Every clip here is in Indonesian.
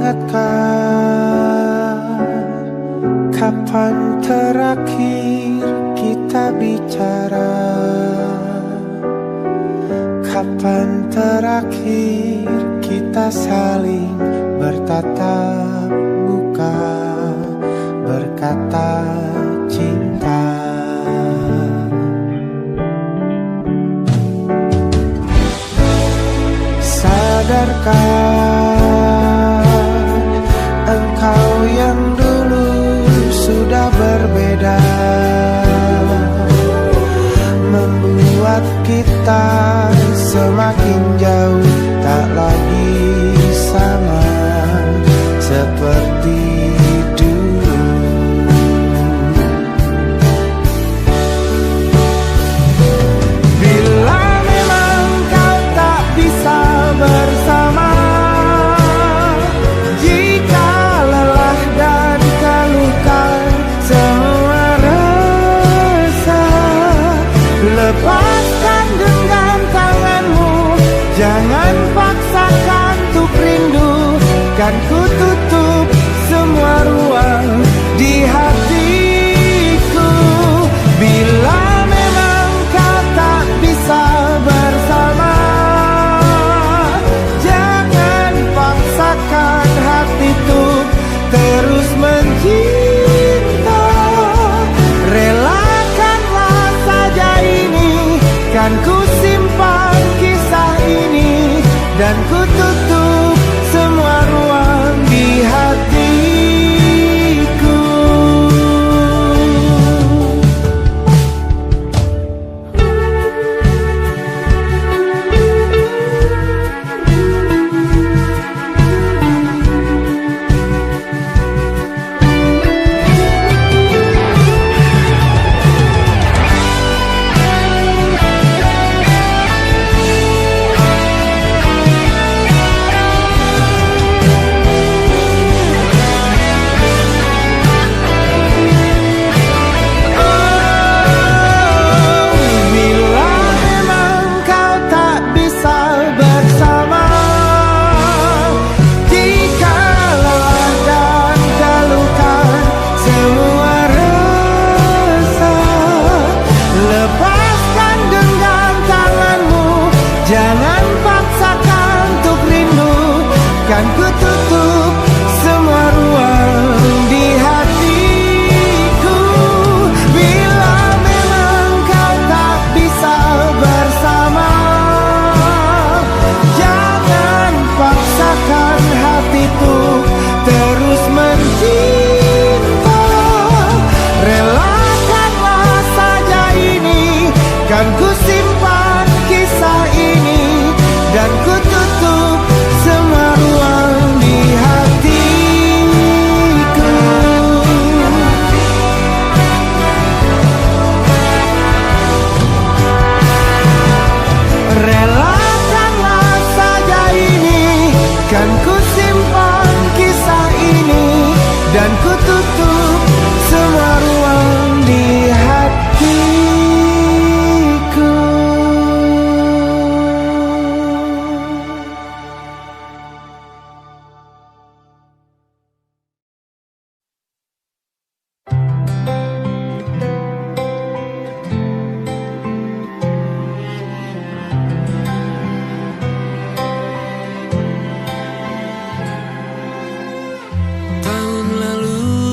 ingatkan kapan terakhir kita bicara, kapan terakhir kita saling bertatap muka, berkata cinta. Sadarkah engkau yang dulu sudah berbeda, membuat kita semakin jauh, tak lagi sama seperti dulu. Bila memang kau tak bisa bersama, jika lelah dan keluhkan semua rasa, lepaskan genggam tanganmu, jangan paksakan untuk rindu. Kan ku tutup semua ruang di hatiku. Bila memang kau tak bisa bersama, jangan paksakan hati untuk terus mencinta. Relakanlah saja ini, kan ku simpan kisah ini, dan ku tutup semua ruang di hatiku. Jangan paksakan untuk rindu, kan ku tutup semua ruang di hatiku. Bila memang kau tak bisa bersama, jangan paksakan hatiku terus mencinta. Relakanlah saja ini, kan ku simpan kisah ini, dan ku tutup semua ruang di hatiku. Relakanlah saja ini, kan ku simpan kisah ini, dan ku tutup semua ruang di hatiku.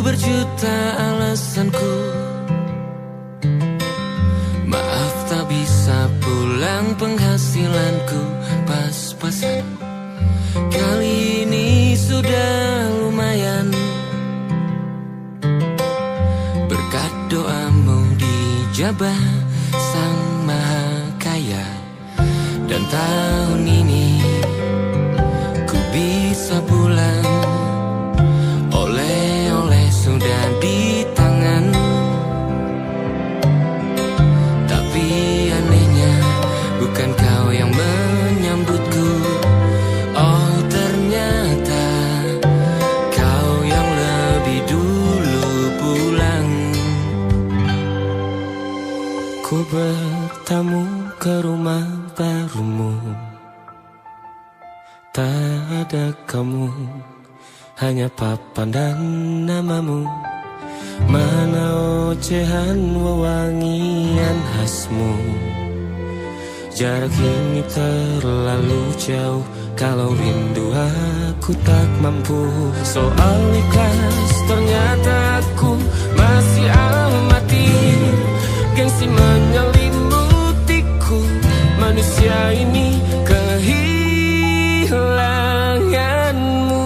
Berjuta alasanku, maaf tak bisa pulang, penghasilanku pas-pasan. Kali ini sudah lumayan, berkat doamu dijabah Sang Maha Kaya. Dan tahun ini ku bisa pulang, oleh-oleh sudah di tangan. Tapi anehnya bukan kau yang menyambutku, oh ternyata kau yang lebih dulu pulang. Ku bertamu ke rumah barumu, tak ada kamu hanya papan dan namamu. Mana ocehan wewangian khasmu. Jarak ini terlalu jauh, kalau rindu aku tak mampu. Soal ikhlas ternyata aku masih amati. Gengsi menyelimutiku, manusia ini kehilanganmu.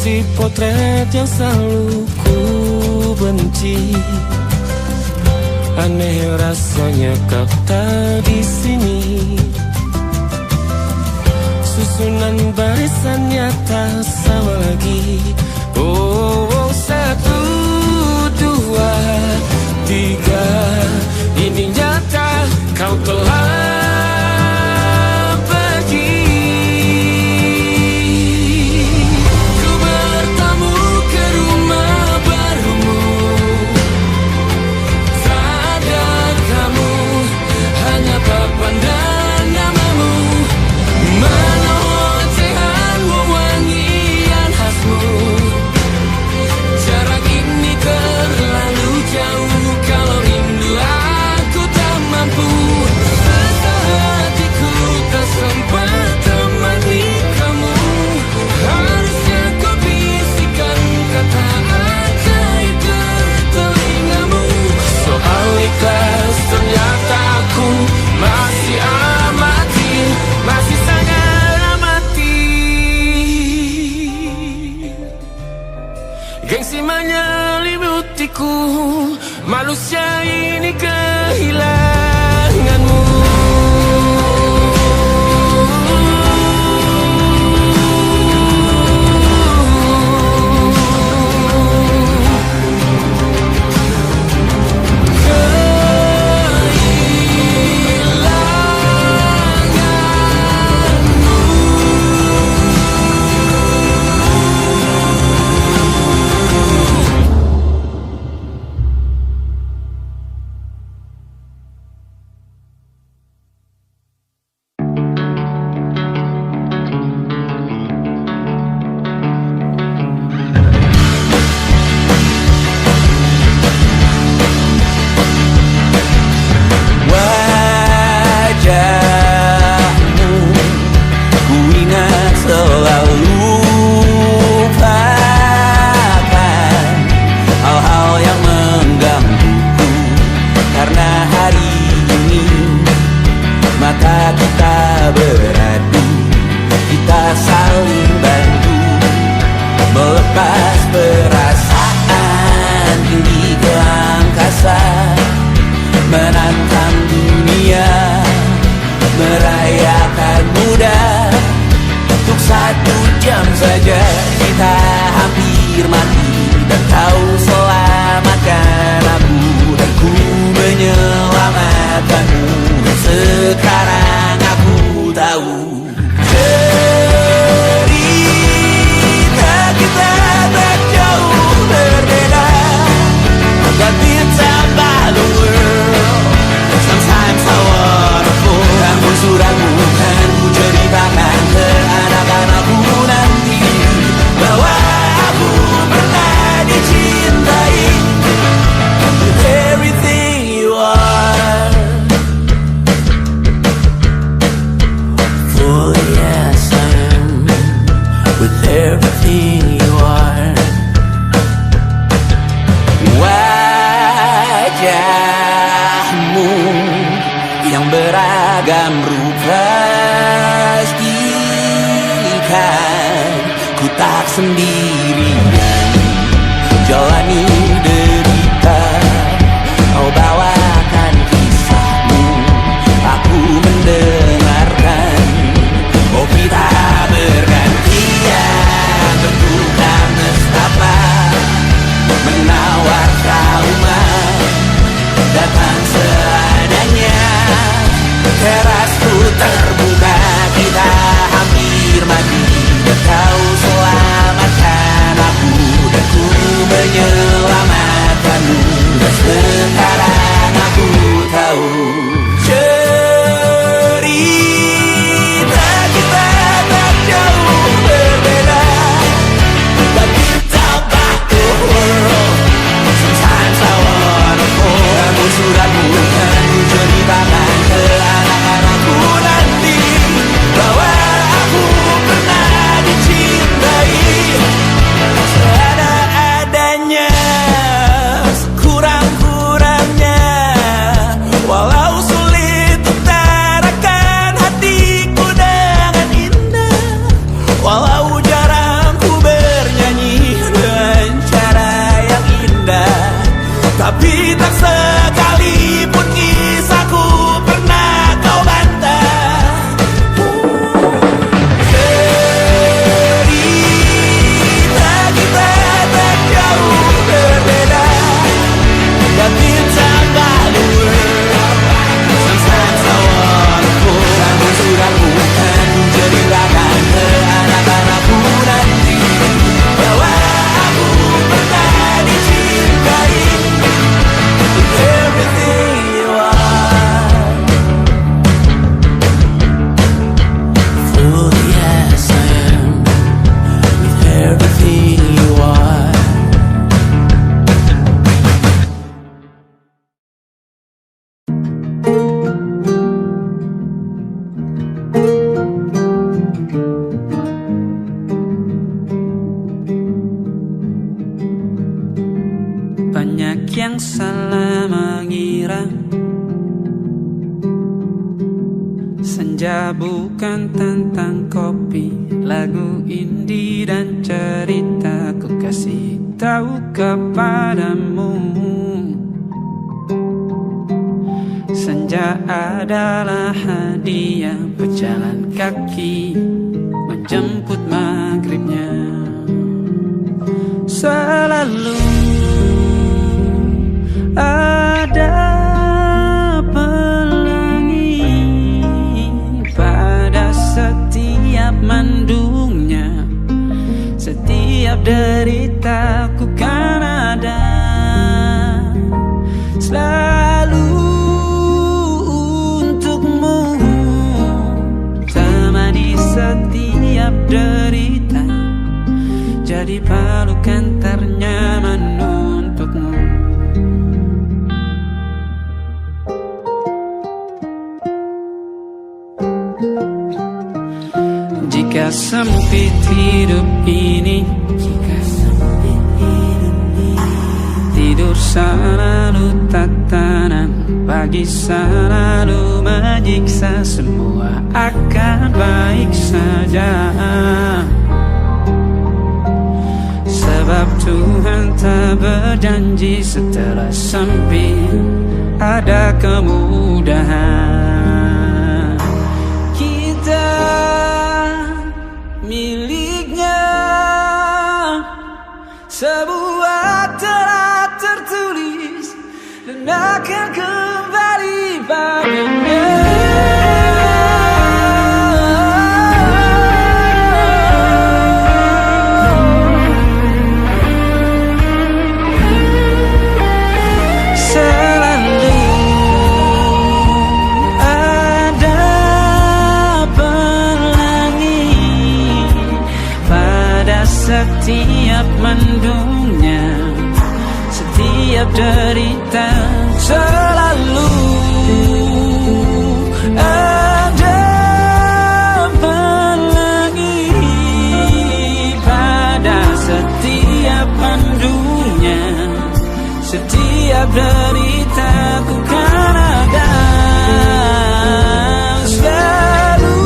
Si potret yang selalu ku benci, aneh rasanya kau tak di sini. Susunan barisannya tak sama lagi. Oh, oh, 1, 2, 3, ini nyata kau telah manusia ini kehilanganmu. Menawar trauma yang salah mengira senja bukan tentang kopi, lagu indie dan cerita ku kasih tahu kepadamu. Senja adalah hadiah berjalan kaki menjemput maghribnya. Selalu ada pelangi pada setiap mendungnya. Setiap derita ku kan ada selalu untukmu, temani setiap derita, jadi pelukan ternyaman untukmu. Jika sempit hidup ini, tidur selalu tatanan, pagi selalu menyiksa, semua akan baik saja. Sebab Tuhan tak berjanji setelah sempit ada kemudahan. Kita miliknya sebuah telah tertulis dan akan kembali padanya. Setiap mendungnya, setiap derita, selalu ada pelangi pada setiap mendungnya. Setiap derita ku kan ada selalu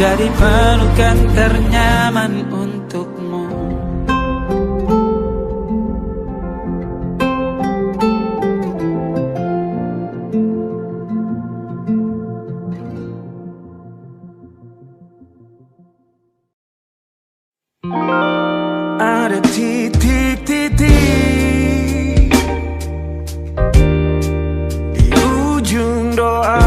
jadi pelukan ternyaman untukmu. Ada titik-titik di ujung doa,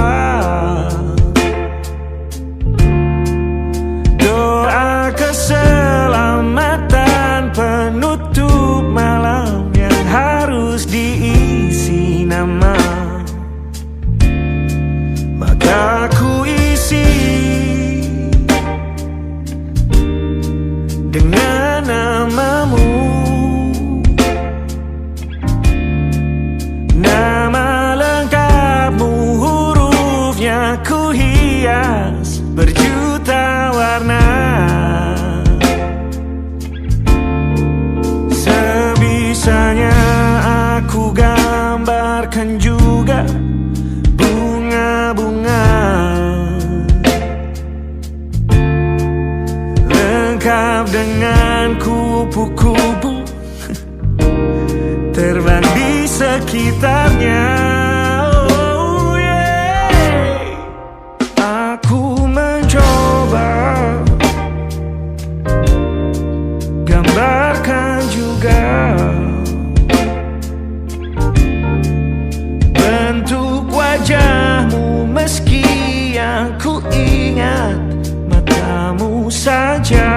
keselamatan penutup malam yang harus diisi nama. Maka ku isi dengan namamu, nama lengkapmu, hurufnya ku hias berjuta warna. Sebisanya aku gambarkan juga bunga-bunga, lengkap dengan kupu-kupu terbang di sekitarnya. Oh yeah. Aku mencoba gambarkan juga bentuk wajahmu, meski yang ku ingat matamu saja.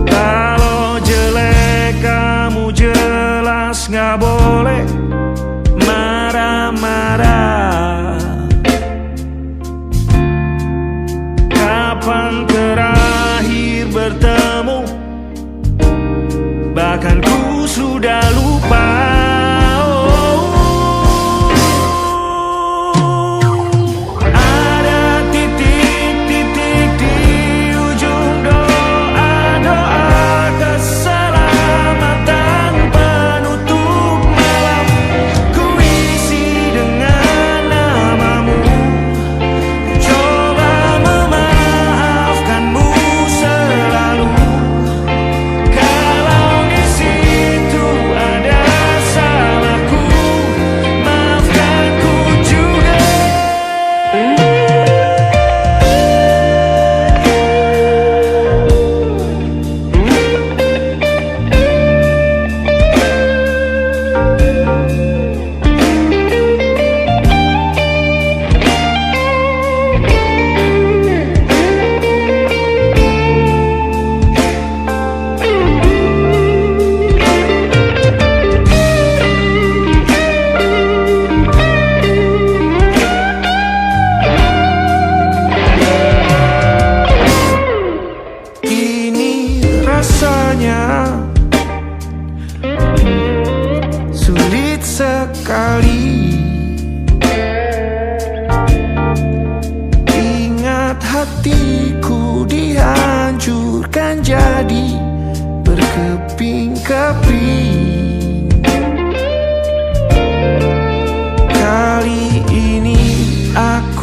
Kalau jelek kamu jelas gak boleh marah-marah. Kapan terakhir bertemu, bahkan ku sudah lupa.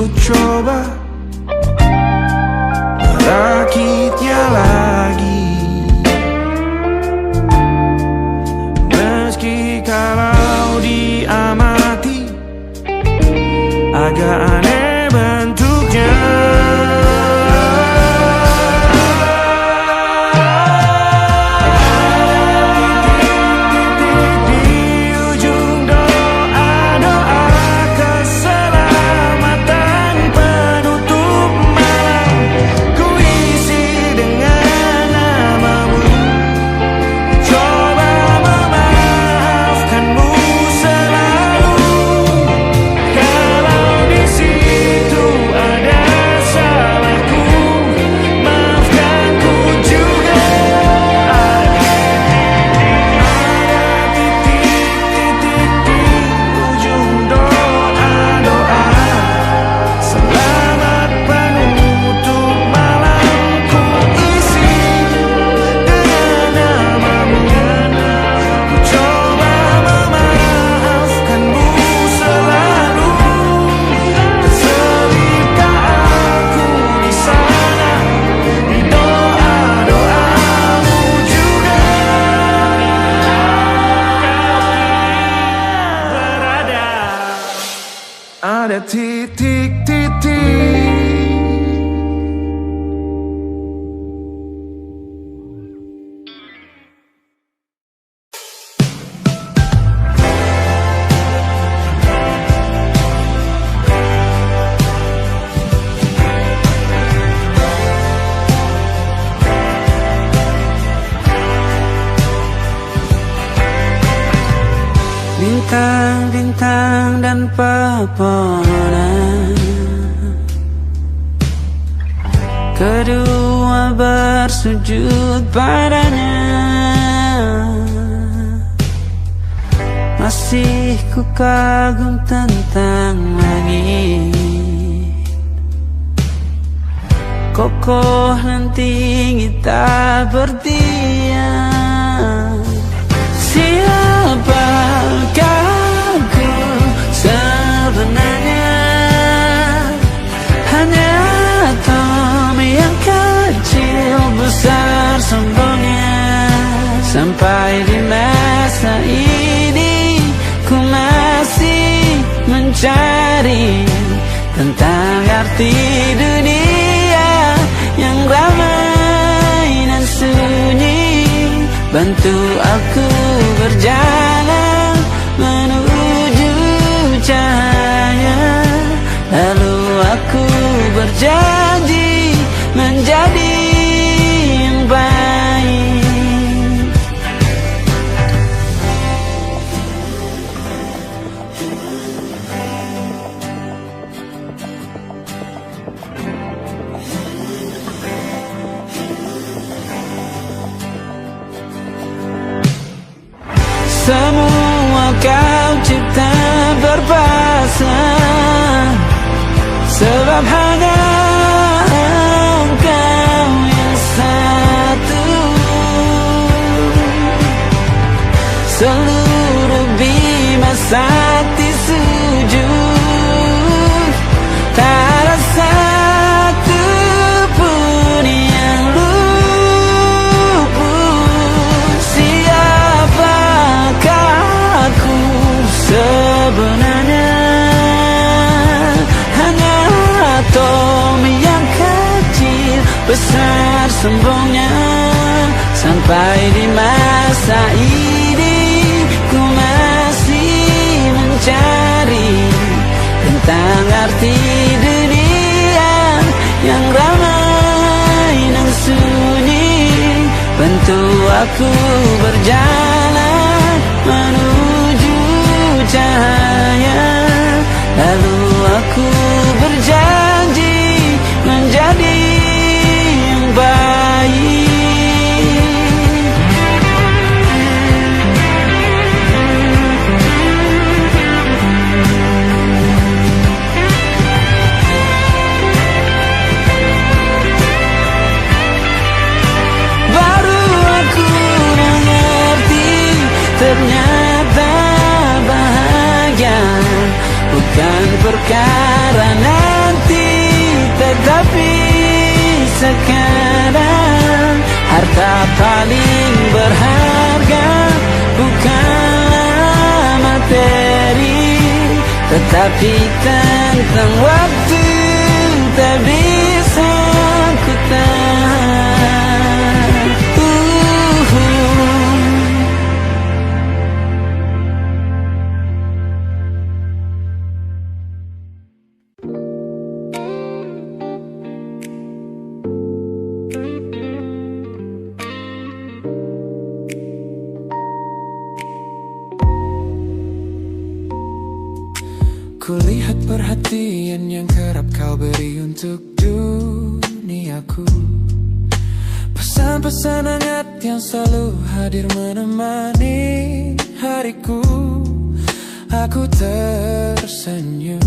ku coba merakitnya lagi, meski kalau diamati agak aneh bentuknya. Ada titik-titik. Bintang-bintang dan pepohonan, kedua bersujud padanya. Masih ku kagum tentang langit, kokoh dan tinggi tak berdiam. Siapakah aku sebenarnya? Hanya atom yang kecil besar sombongnya. Sampai di masa ini ku masih mencari tentang arti dunia yang ramai dan sunyi. Bantu aku berjalan menuju cahaya, lalu aku berjanji menjadi yang baik. Semua kau cipta berpasang, sebab hanya engkau yang satu. Seluruh bima sakti sujud, tak ada satu pun yang luput. Siapakah aku sebenarnya? Hanya atom yang kecil besar sombongnya. Sampai di masa ini ku masih mencari tentang arti dunia yang ramai dan sunyi. Bantu aku berjalan menuju cahaya, lalu aku berjanji menjadi yang baik. Baru aku mengerti, ternyata bahagia bukan perkara nanti. Tetapi sekarang harta paling berharga bukanlah materi, tetapi tentang waktu tak bisa ku tahan. Kulihat perhatian yang kerap kau beri untuk duniaku, pesan-pesan hangat yang selalu hadir menemani hariku. Aku tersenyum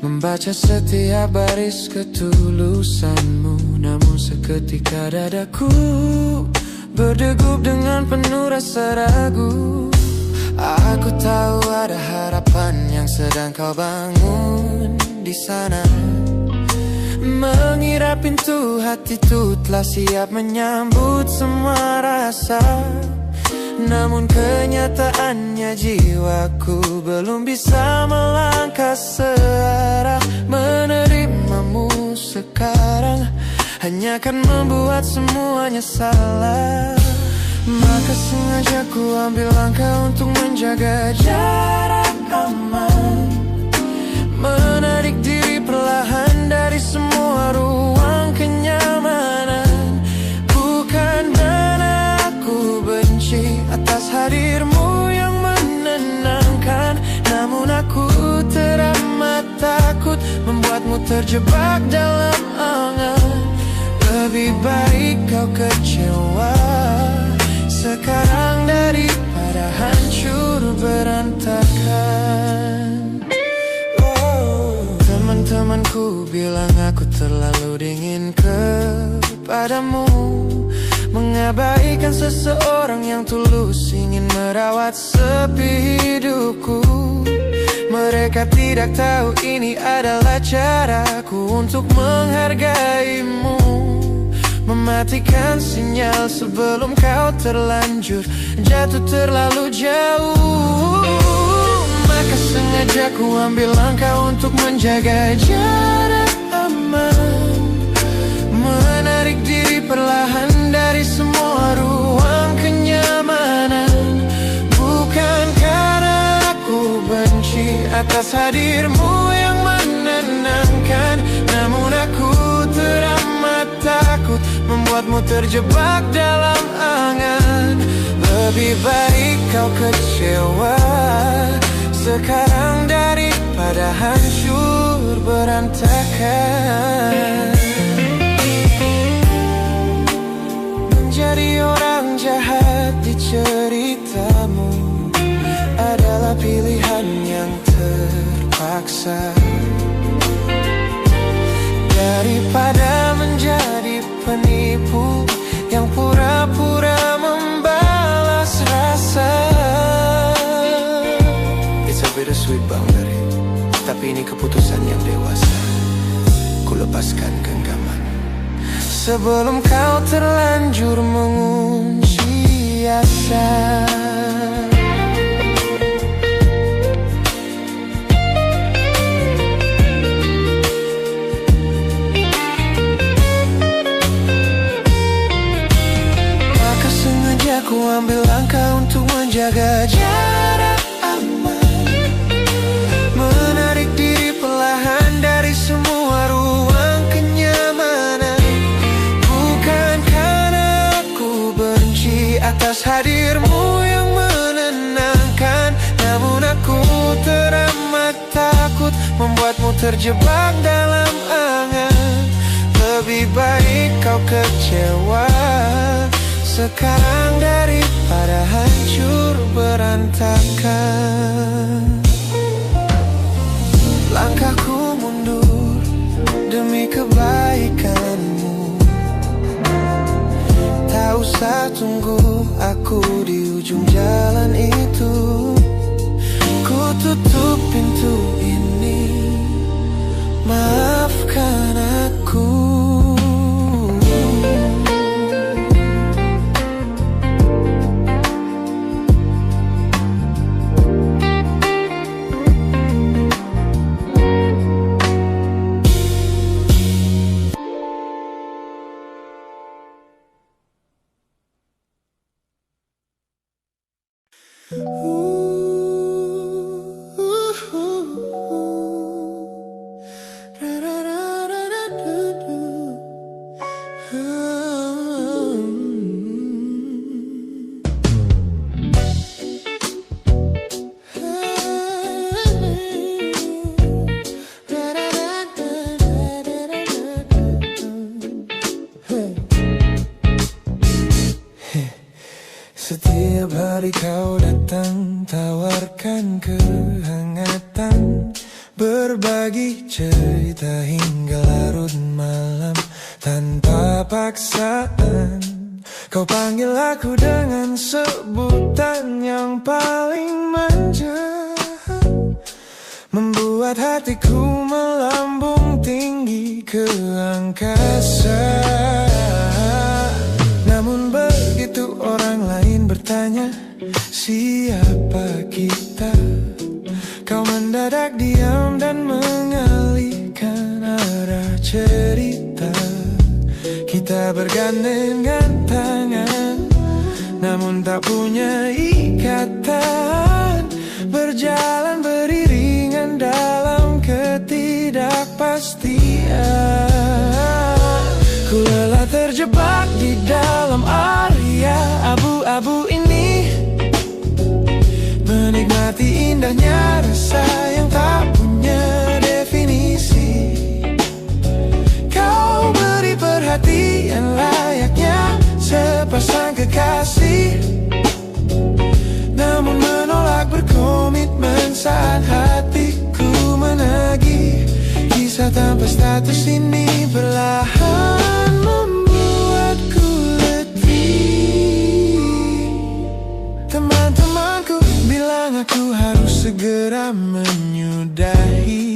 membaca setiap baris ketulusanmu, namun seketika dadaku berdegup dengan penuh rasa ragu. Aku tahu ada harapan yang sedang kau bangun di sana. Mengira pintu hati itu telah siap menyambut semua rasa, namun kenyataannya jiwaku belum bisa melangkah searah. Menerimamu sekarang hanya akan membuat semuanya salah. Maka sengaja ku ambil langkah untuk menjaga jarak aman, menarik diri perlahan dari semua ruang kenyamanan. Bukan karena aku benci atas hadirmu yang menenangkan, namun aku teramat takut membuatmu terjebak dalam angan. Lebih baik kau kecewa sekarang daripada hancur berantakan. Teman-temanku bilang aku terlalu dingin kepadamu, mengabaikan seseorang yang tulus ingin merawat sepi hidupku. Mereka tidak tahu ini adalah caraku untuk menghargaimu, mematikan sinyal sebelum kau terlanjur jatuh terlalu jauh. Maka sengaja ku ambil langkah untuk menjaga jarak aman, menarik diri perlahan dari semua ruang kenyamanan. Bukan karena aku benci atas hadirmu yang menenangkan, namun aku teramat takut membuatmu terjebak dalam angan. Lebih baik kau kecewa sekarang daripada hancur berantakan. Menjadi orang jahat di ceritamu adalah pilihan yang terpaksa, daripada menjadi penipu yang pura-pura membalas rasa. It's a bittersweet boundary, tapi ini keputusan yang dewasa. Ku lepaskan genggaman sebelum kau terlanjur mengunci asa. Aku ambil langkah untuk menjaga jarak aman, menarik diri perlahan dari semua ruang kenyamanan. Bukan karena aku benci atas hadirmu yang menenangkan, namun aku teramat takut membuatmu terjebak dalam angan. Lebih baik kau kecewa sekarang daripada hancur berantakan. Langkahku mundur demi kebaikanmu. Tak usah tunggu aku di ujung jalan itu. Ku tutup pintu ini, maafkan aku. Berbagi cerita hingga larut malam tanpa paksaan. Kau panggil aku dengan sebutan yang paling manja, membuat hatiku melambung tinggi ke angkasa. Namun begitu orang lain bertanya, siapa kita? Kau mendadak diam dan mengalihkan arah cerita. Kita bergandengan tangan, namun tak punya ikatan. Berjalan beriringan dalam ketidakpastian. Ku lelah terjebak di dalam area abu-abu ini, menikmati indahnya rasa yang tak punya definisi. Kau beri perhatian layaknya sepasang kekasih, namun menolak berkomitmen saat hatiku menagih. Kisah tanpa status ini perlahan membuatku letih. Teman-temanku bilang aku harus segera menyudahi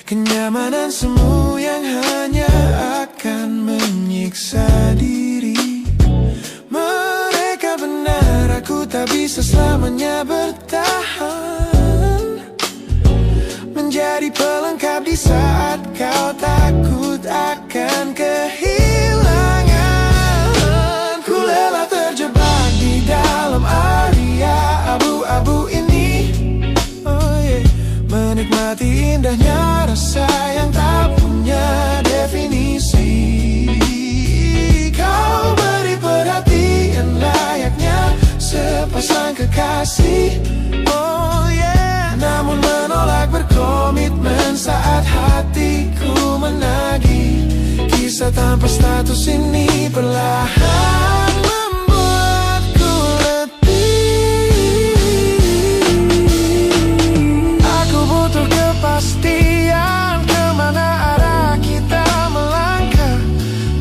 kenyamanan semu yang hanya akan menyiksa diri. Mereka benar, aku tak bisa selamanya bertahan, menjadi pelengkap di saat kau takut akan kehilangan. Ku lelah terjebak di dalam area abu-abu ini, menikmati indahnya rasa yang tak punya definisi. Kau beri perhatian layaknya sepasang kekasih, namun menolak berkomitmen saat hatiku menagih. Kisah tanpa status ini perlahan membuatku letih. Aku butuh kepastian kemana arah kita melangkah,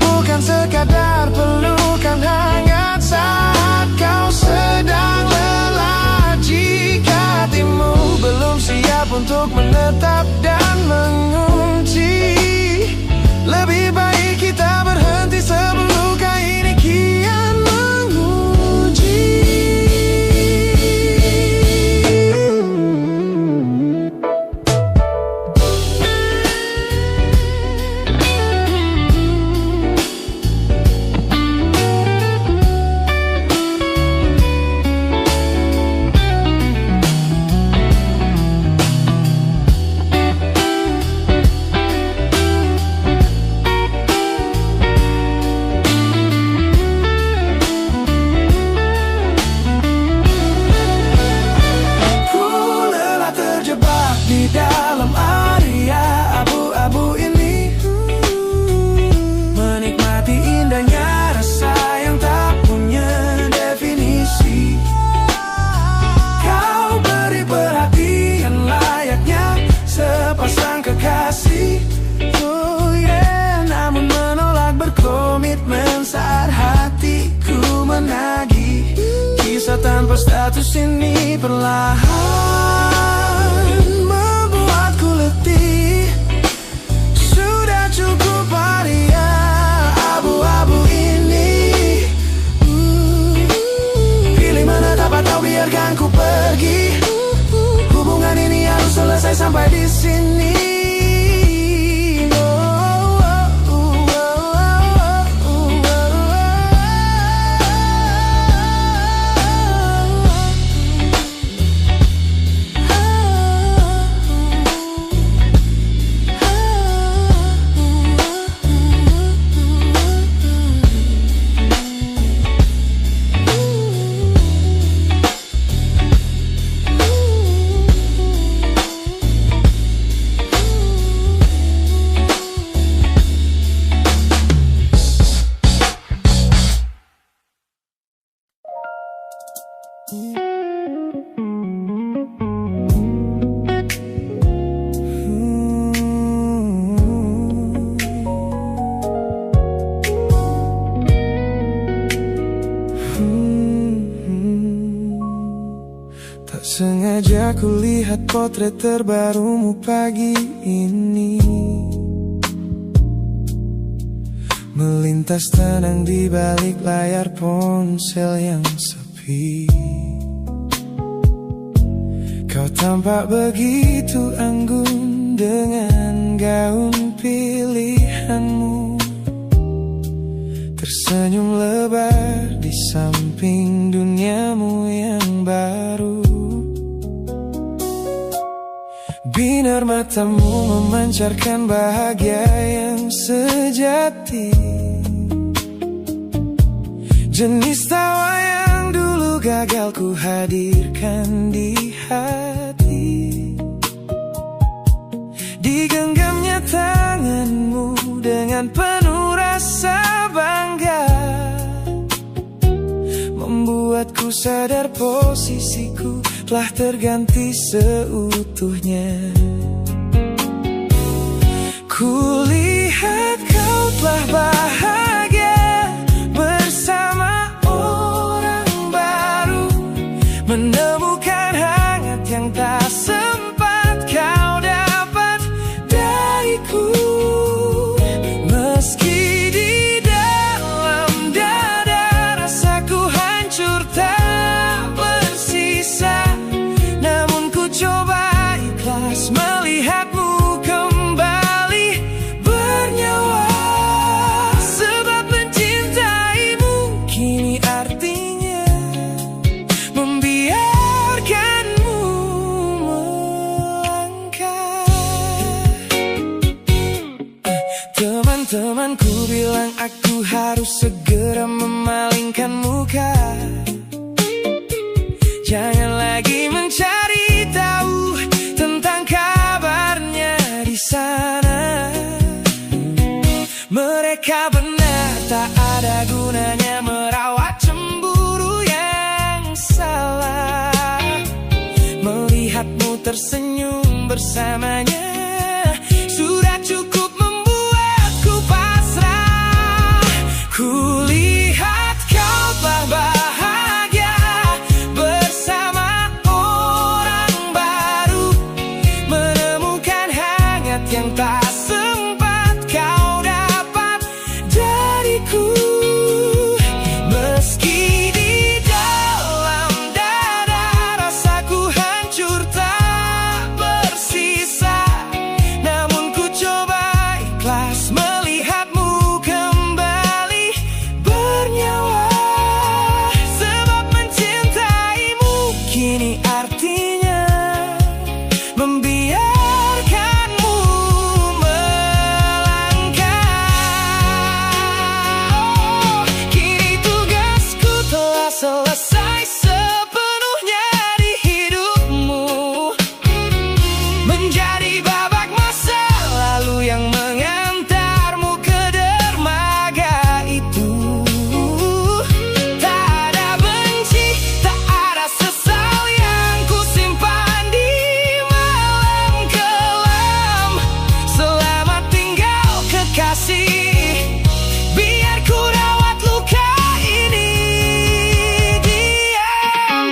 bukan sekadar pelukan hangat saat kau sedang lelah. Jika hatimu belum siap untuk menetap dan mengunci, lebih baik kita berhenti sebelum luka ini kian menguji. Di dalam area abu-abu ini, menikmati indahnya rasa yang tak punya definisi. Kau beri perhatian layaknya sepasang kekasih, namun menolak berkomitmen saat hatiku menagih. Kisah tanpa status ini perlahan membuatku letih. Sudah cukup area abu-abu ini, pilih menetap atau biarkan ku pergi. Hubungan ini harus selesai sampai di sini. ketika ku lihat potret terbarumu pagi ini, melintas tenang di balik layar ponsel yang sepi. Kau tampak begitu anggun dengan gaun pilihanmu, tersenyum lebar di samping duniamu yang baru. Binar matamu memancarkan bahagia yang sejati, jenis tawa yang dulu gagal ku hadirkan di hati. Digenggamnya tanganmu dengan penuh rasa bangga, membuatku sadar posisiku telah terganti seutuhnya. Kulihat kau telah bahagia bersama orang baru, menemukan hangat yang tak sempat kau dapat dariku. Meski di dalam dada rasaku hancur tak bersisa, namun ku coba ikhlas melihatmu kembali bernyawa. Sebab mencintaimu kini artinya membiarkanmu melangkah. Teman-temanku bilang aku harus segera memalingkan muka, jangan lagi mencari tahu tentang kabarnya di sana. Mereka benar, tak ada gunanya merawat cemburu yang salah. Melihatmu tersenyum bersamanya sudah cukup membuatku pasrah. Kulihat kau telah bahagia bersama orang baru, menemukan hangat yang tak sempat kau dapat dariku. Meski di dalam dada rasaku hancur tak bersisa, namun ku coba ikhlas melihatmu kembali bernyawa. Sebab mencintaimu kini artinya membiarkanmu melangkah. Kini tugasku telah selesai sepenuhnya di hidupmu, menjadi babak masa lalu yang mengantarmu ke dermaga itu. Tak ada benci, tak ada sesal yang ku simpan di malam kelam. Selamat tinggal kekasih, biar ku rawat luka ini diam-diam.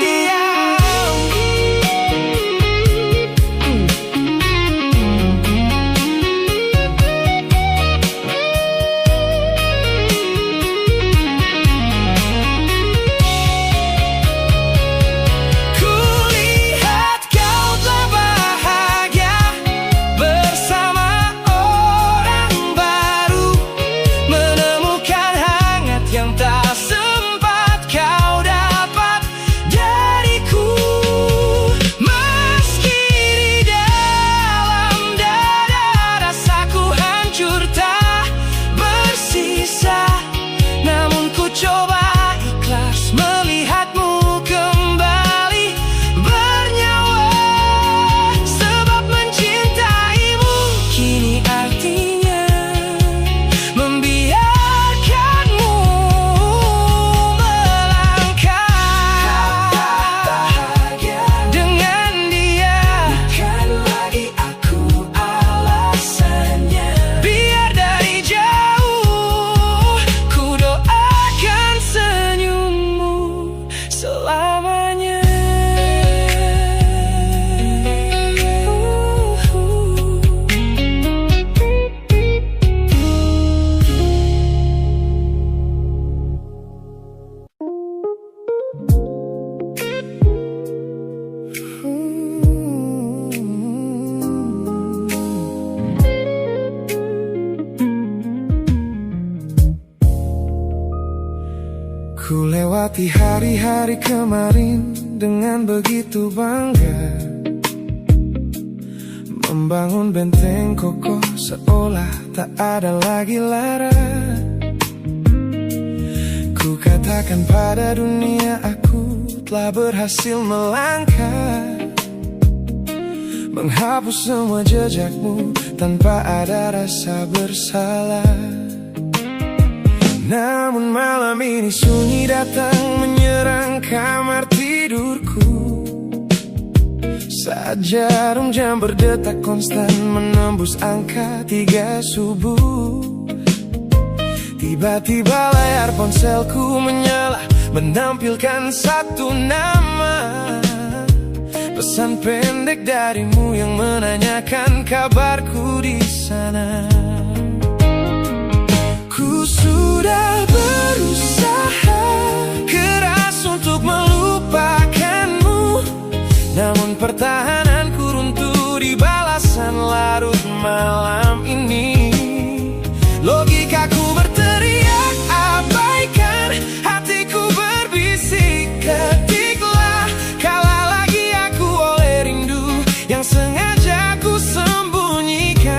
Melewati hari-hari kemarin dengan begitu bangga, membangun benteng kokoh seolah tak ada lagi lara. Ku katakan pada dunia aku telah berhasil melangkah, menghapus semua jejakmu tanpa ada rasa bersalah. Namun malam ini sunyi datang menyerang kamar tidurku, saat jarum jam berdetak konstan menembus angka 3 subuh. Tiba-tiba layar ponselku menyala, menampilkan satu nama, pesan pendek darimu yang menanyakan kabarku di sana. Ku sudah berusaha keras untuk melupakanmu, namun pertahananku runtuh di balasan larut malam ini. Logikaku berteriak abaikan, hatiku berbisik ketiklah, kalah lagi aku oleh rindu yang sengaja ku sembunyikan.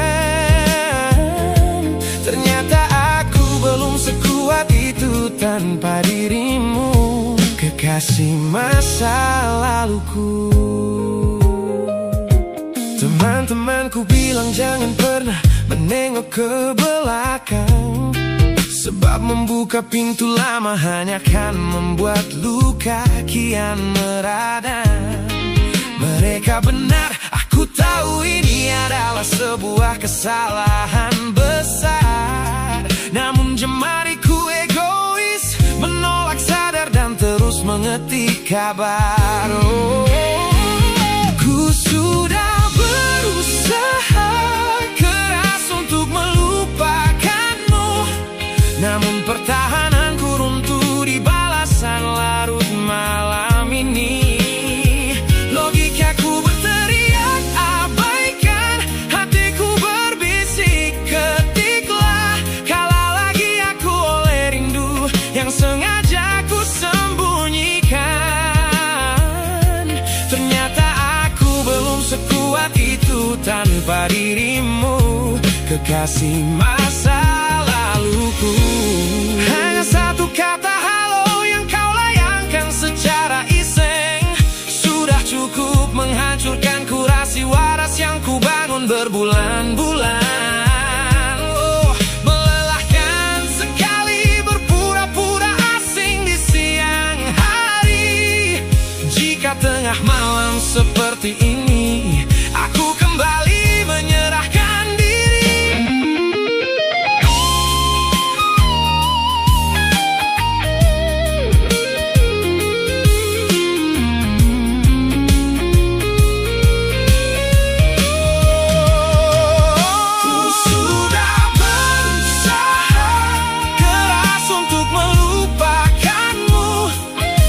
Ternyata aku belum sekuat itu tanpa dirimu, kekasih masa laluku. Teman-temanku bilang jangan pernah menengok ke belakang, sebab membuka pintu lama hanya akan membuat luka kian meradang. Mereka benar, aku tahu ini adalah sebuah kesalahan besar, namun jemariku egois menolak sadar dan terus mengetik kabar. Ku sudah berusaha keras untuk melupakanmu, namun pertahananku runtuh di balasan larut malam ini. Logikaku berteriak abaikan, hatiku berbisik ketiklah, kalah lagi aku oleh rindu yang sengaja ku sembunyikan. Ternyata aku belum sekuat itu tanpa dirimu, kekasih masa laluku. Hanya satu kata halo yang kau layangkan secara iseng sudah cukup menghancurkan kurasi waras yang ku bangun berbulan-bulan. Oh, melelahkan sekali berpura-pura asing di siang hari. Jika tengah malam seperti ini aku kembali menyerahkan diri. Ku sudah berusaha keras untuk melupakanmu,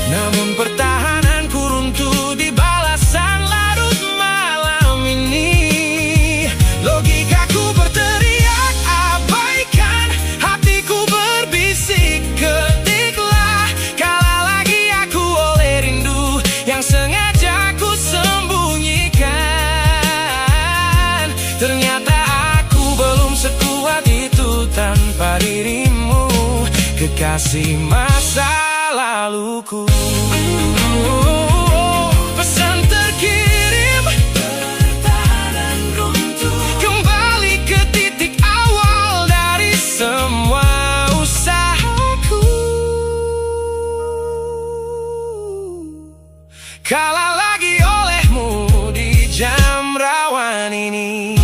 namun pertahananku runtuh di balasan larut malam ini. Logikaku berteriak abaikan, hatiku berbisik ketiklah, kalah lagi aku oleh rindu yang sengaja ku sembunyikan. Ternyata aku belum sekuat itu tanpa dirimu, kekasih masa laluku. Pesan terkirim, pertahanan runtuh, kembali ke titik awal dari semua usahaku. Kalah lagi olehmu di jam rawan ini.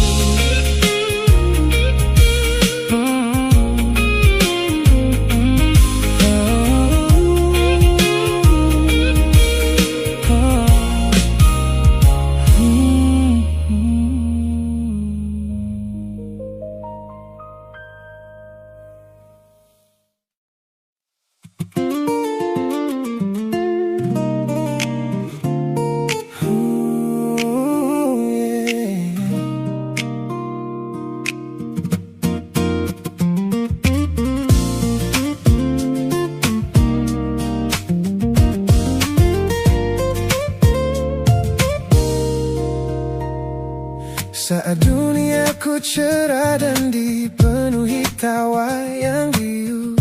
Saat duniaku cerah dan dipenuhi tawa yang riuh,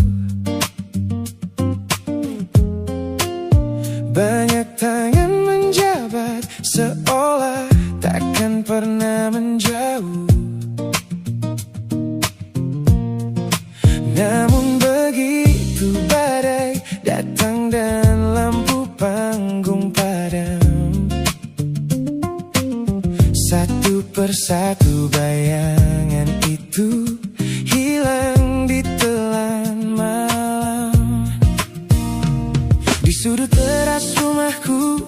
banyak tangan menjabat seolah takkan pernah menjauh. Namun begitu badai datang dan lampu panggung padam, satu persatu bayangan itu hilang di telan malam. Di sudut teras rumahku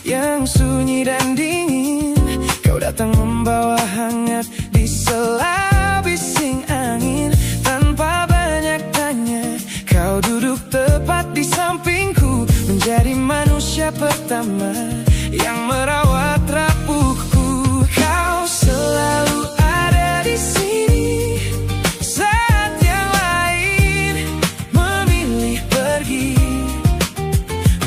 yang sunyi dan dingin, kau datang membawa hangat di sela bising angin. Tanpa banyak tanya, kau duduk tepat di sampingku, menjadi manusia pertama yang merawat rapuhku. Kau selalu ada di sini saat yang lain memilih pergi,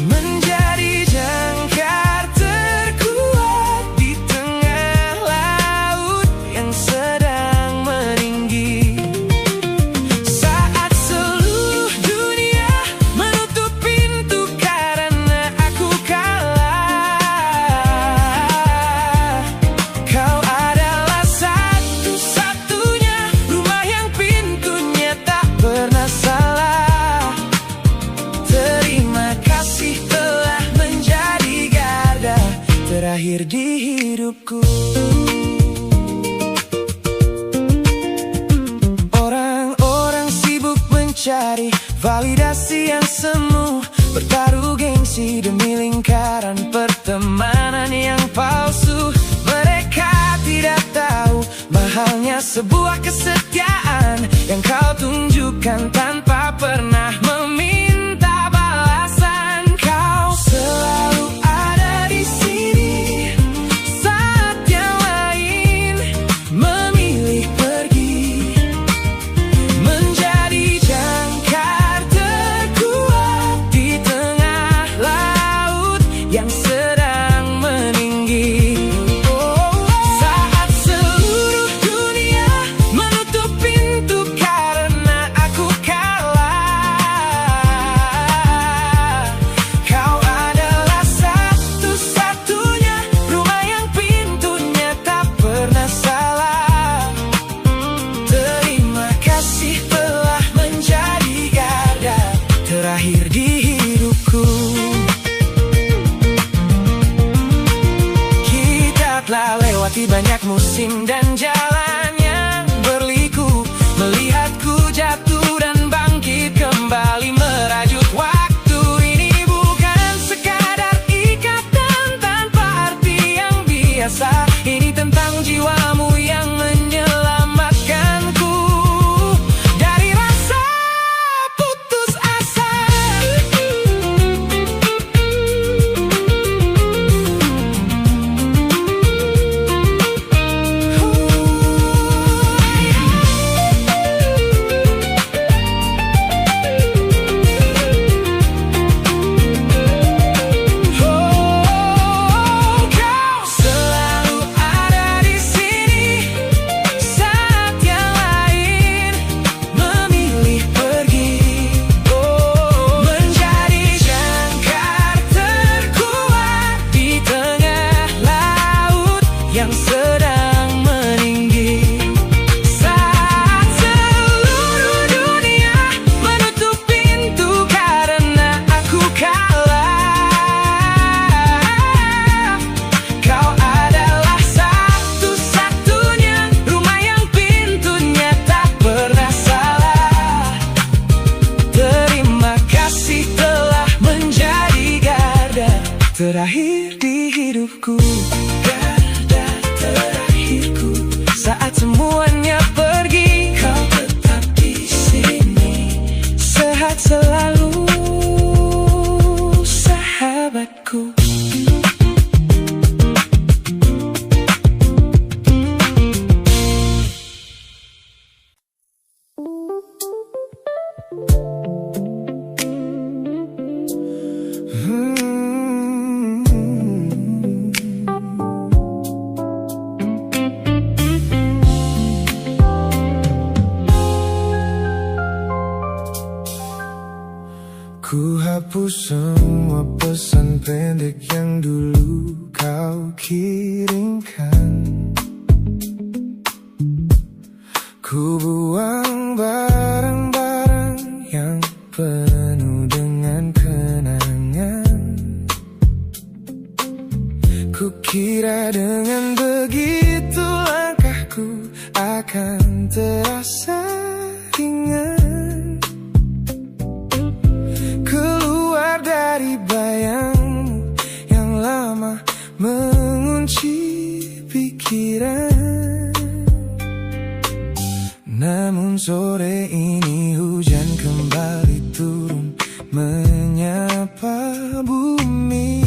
menjadi jangkar terkuat di tengah laut yang sedang meninggi. Saat seluruh dunia menutup pintu karena aku kalah, kau adalah satu-satunya rumah yang pintunya tak pernah salah. Terima kasih telah menjadi garda terakhir di hidupku. Orang-orang sibuk mencari validasi yang semu, bertaruh gengsi demi lingkaran pertemanan yang palsu. Mereka tidak tahu mahalnya sebuah kesetiaan yang kau tunjukkan tanpa pernah meminta balasan. Kau selalu ada di sini saat yang lain memilih pergi, menjadi jangkar terkuat di tengah laut yang sedang meninggi. Saat seluruh dunia menutup pintu karena aku kalah, kau adalah satu-satunya rumah yang pintunya tak pernah salah. Terima kasih telah menjadi garda terakhir di hidupku. Kita telah lewati banyak musim dan jalan yang berliku, melihatku jatuh dan bangkit kembali merajut waktu. Ini bukan sekadar ikatan tanpa arti yang biasa, ini tentang jiwamu yang menyelamatkanku dari rasa putus asa. hapus semua pesan pendek yang dulu kau kirimkan. Ku buang barang-barang yang penuh dengan kenangan. Ku kira dengan begitu langkahku akan terasa ringan. Keluar dari bayangmu yang lama mengunci pikiran. Namun sore ini hujan kembali turun menyapa bumi,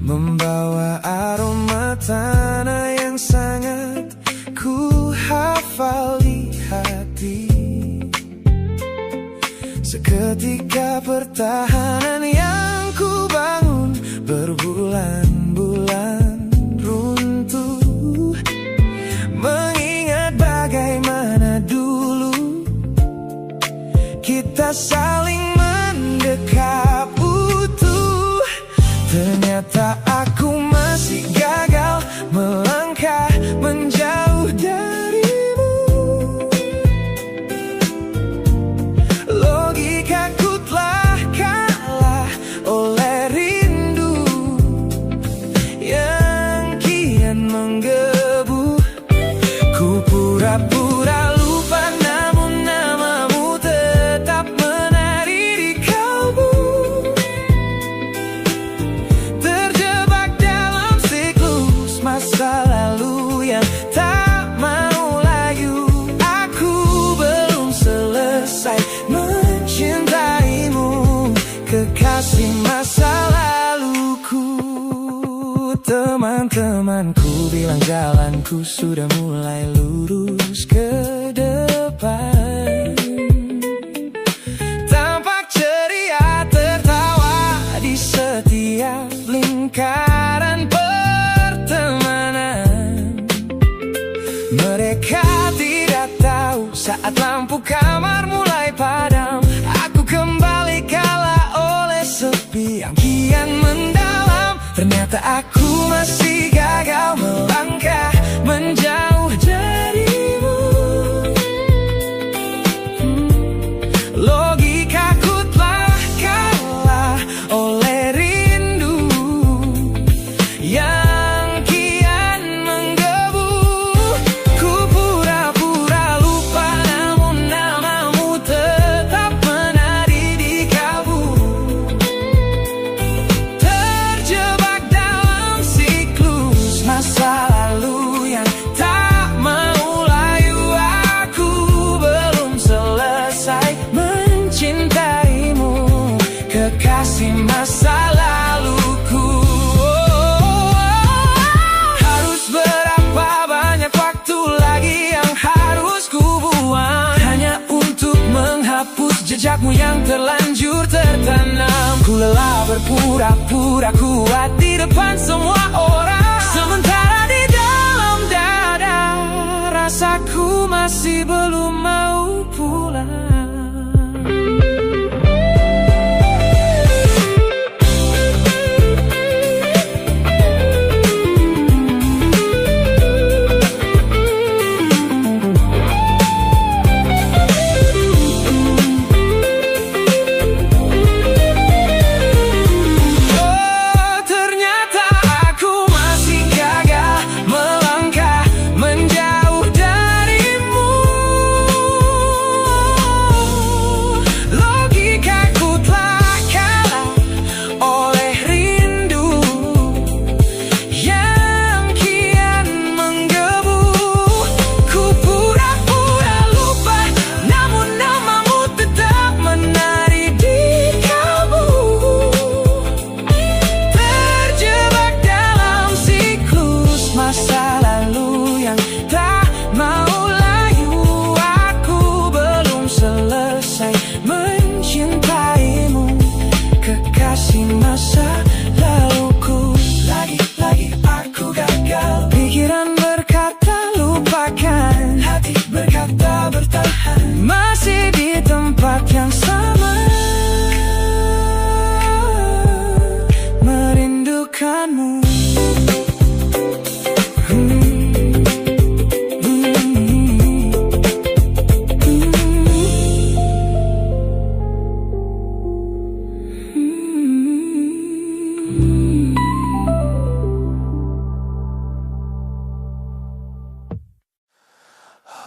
membawa aroma tanah yang sangat ku hafal di hati. Seketika pertahanan yang ku bangun berbulan-bulan runtuh. Mengingat bagaimana dulu kita saling mendekap utuh. Ternyata aku masih gagal melangkah menjauh darimu. Logikaku telah kalah oleh rindu yang kian menggebu. Ku pura-pura lupa namun namamu tetap menari di kalbu. Terjebak dalam siklus masa lalu yang tak mau layu. Aku belum selesai mencintaimu, kekasih masa laluku. Teman-temanku bilang jalanku sudah mulai lurus ke depan. Tampak ceria tertawa di setiap lingkaran pertemanan. Mereka tidak tahu saat lampu kamar mulai padam, aku kembali kalah oleh sepi yang kian mendalam. Ternyata aku masih gagal melangkah menjauh darimu. Logikaku telah kalah oleh rindu yang kian menggebu. Ku pura-pura lupa namun namamu tetap menari di kalbu. Terjebak dalam siklus masa lalu yang tak mau layu. Aku belum selesai mencintaimu, kekasih masa laluku. Harus berapa banyak waktu lagi yang harus ku buang hanya untuk menghapus jejakmu yang terlanjur tertanam. Ku lelah berpura-pura kuat di depan semua orang, sementara di dalam dada rasaku masih belum mau pulang. Ternyata aku masih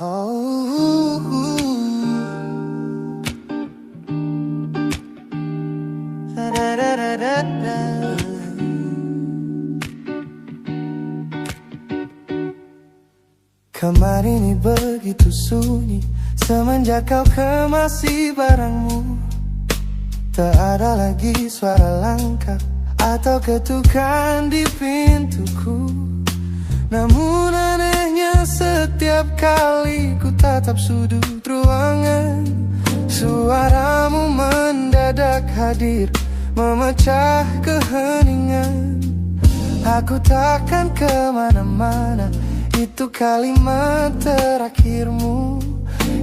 Oh, da-da-da-da-da. Kamar ini begitu sunyi semenjak kau kemasi barangmu. Tak ada lagi suara langkah atau ketukan di pintuku. Namun anehnya setiap kali ku tatap sudut ruangan, suaramu mendadak hadir memecah keheningan. Aku takkan kemana-mana, itu kalimat terakhirmu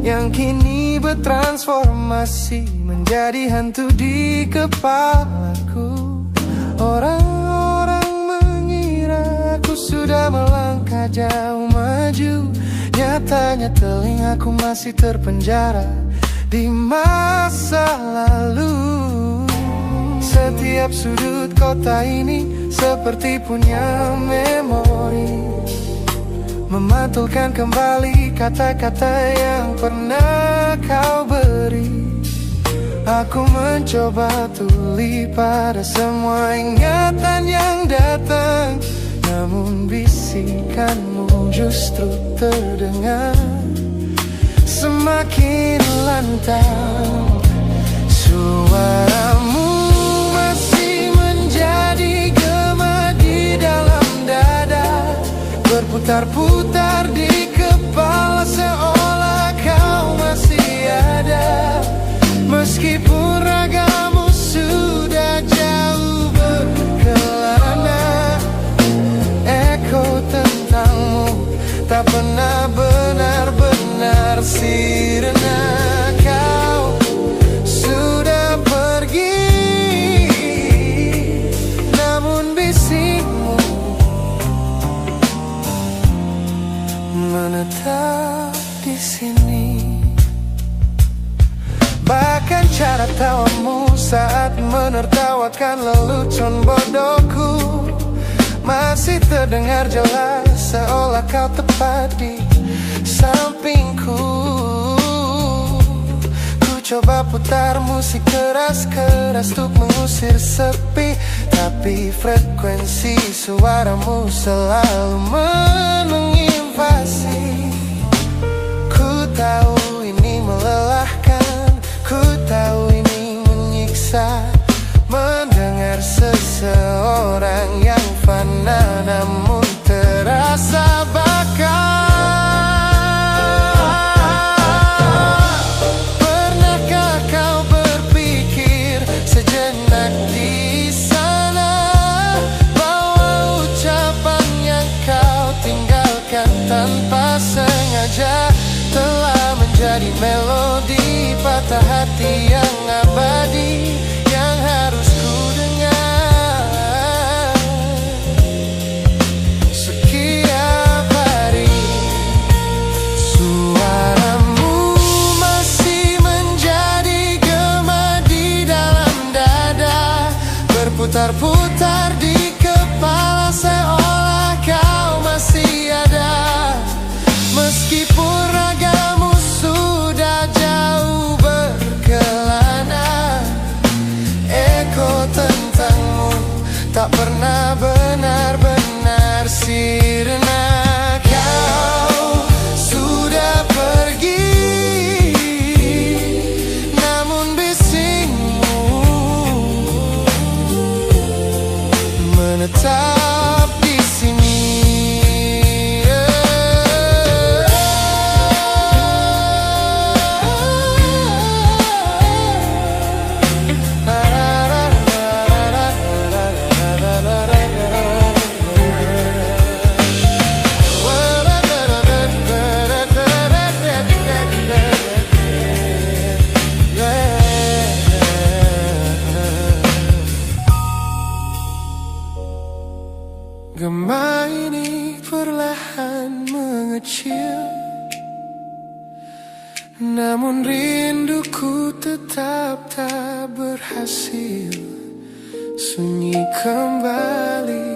yang kini bertransformasi menjadi hantu di kepalaku. Orang-orang mengira aku sudah melangkah jauh maju, nyatanya telingaku masih terpenjara di masa lalu. Setiap sudut kota ini seperti punya memori, memantulkan kembali kata-kata yang pernah kau beri. Aku mencoba tuli pada semua ingatan yang datang, namun bisikanmu justru terdengar semakin lantang. Suaramu masih menjadi gema di dalam dada, berputar-putar di kepala seolah kau masih ada. Meskipun ragamu sudah jauh berkelana, eko tentangmu tak pernah benar-benar sirna. Kau sudah pergi, namun bisikmu menetap di sini. Bahkan cara tawamu saat menertawakan lelucon bodohku masih terdengar jelas, seolah kau tepat di sampingku. Ku coba putar musik keras-keras untuk mengusir sepi, tapi frekuensi suaramu selalu menginvasi. Ku tahu ini melelahkan, ku tahu ini menyiksa, mendengar seseorang yang fana namun terasa bakal. Pernahkah kau berpikir sejenak di sana bahwa ucapan yang kau tinggalkan tanpa sengaja telah menjadi melodi patah hati yang abadi yang harus ku dengar setiap hari. Suaramu masih menjadi gema di dalam dada, berputar-putar di kepala seolah kau masih ada. Meskipun ragamu sudah jauh berkelana, eko tentangmu tak pernah benar-benar sirna. Kau sudah pergi, namun bisikmu menetap di sini. Gema ini perlahan mengecil, namun rinduku tetap tak berhasil sunyi kembali.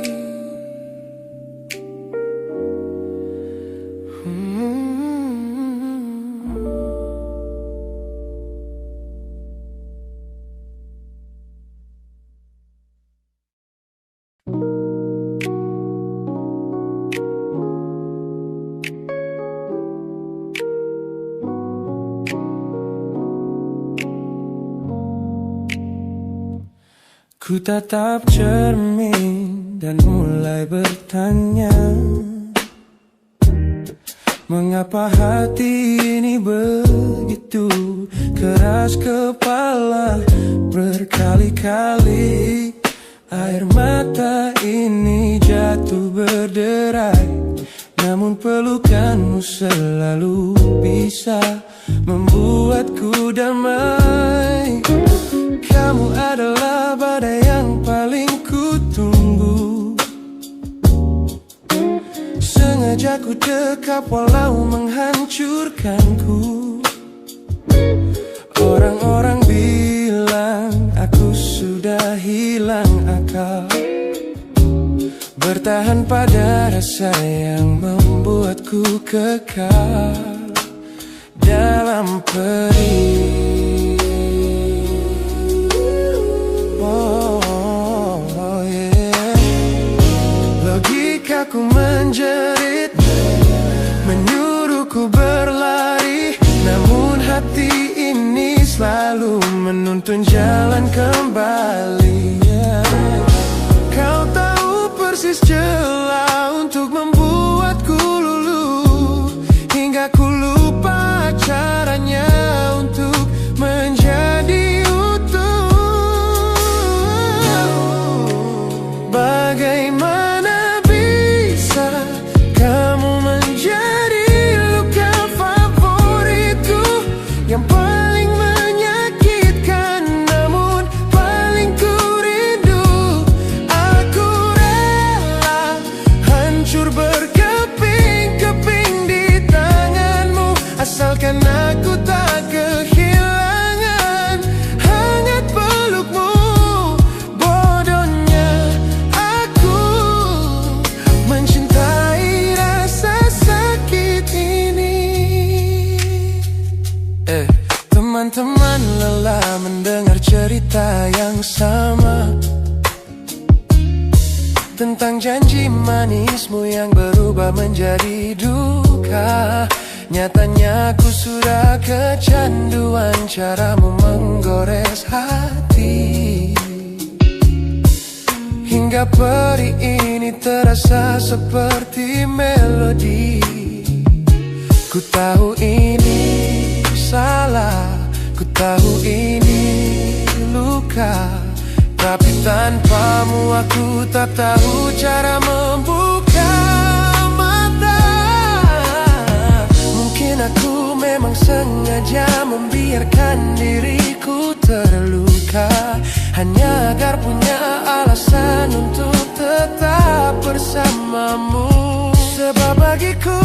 Ku tatap cermin dan mulai bertanya, mengapa hati ini begitu keras kepala? Berkali-kali air mata ini jatuh berderai, namun pelukanmu selalu bisa membuatku damai. Kamu adalah badai yang paling ku tunggu, sengaja ku dekap walau menghancurkanku. Orang-orang bilang aku sudah hilang akal, bertahan pada rasa yang membuatku kekal dalam perih. Logikaku menjerit, menyuruhku berlari, namun hati ini selalu menuntun jalan kembali. Kau tahu persis celah untuk membuatku luluh, hingga ku lupa caranya untuk menjadi utuh. Bagaimana bisa kamu menjadi luka favoritku, yang paling menyakitkan namun paling ku rindu. Aku rela hancur berkeping-keping di tanganmu, asalkan aku tak kehilangan hangat pelukmu. Bodohnya aku mencintai rasa sakit ini. Teman-teman lelah mendengar cerita yang sama tentang janji manismu yang berubah menjadi duka. Nyatanya aku sudah kecanduan caramu menggores hati, hingga perih ini terasa seperti melodi. Ku tahu ini salah, ku tahu ini luka, tapi tanpamu aku tak tahu cara membuka mata. Mungkin aku memang sengaja membiarkan diriku terluka, hanya agar punya alasan untuk tetap bersamamu. Sebab bagiku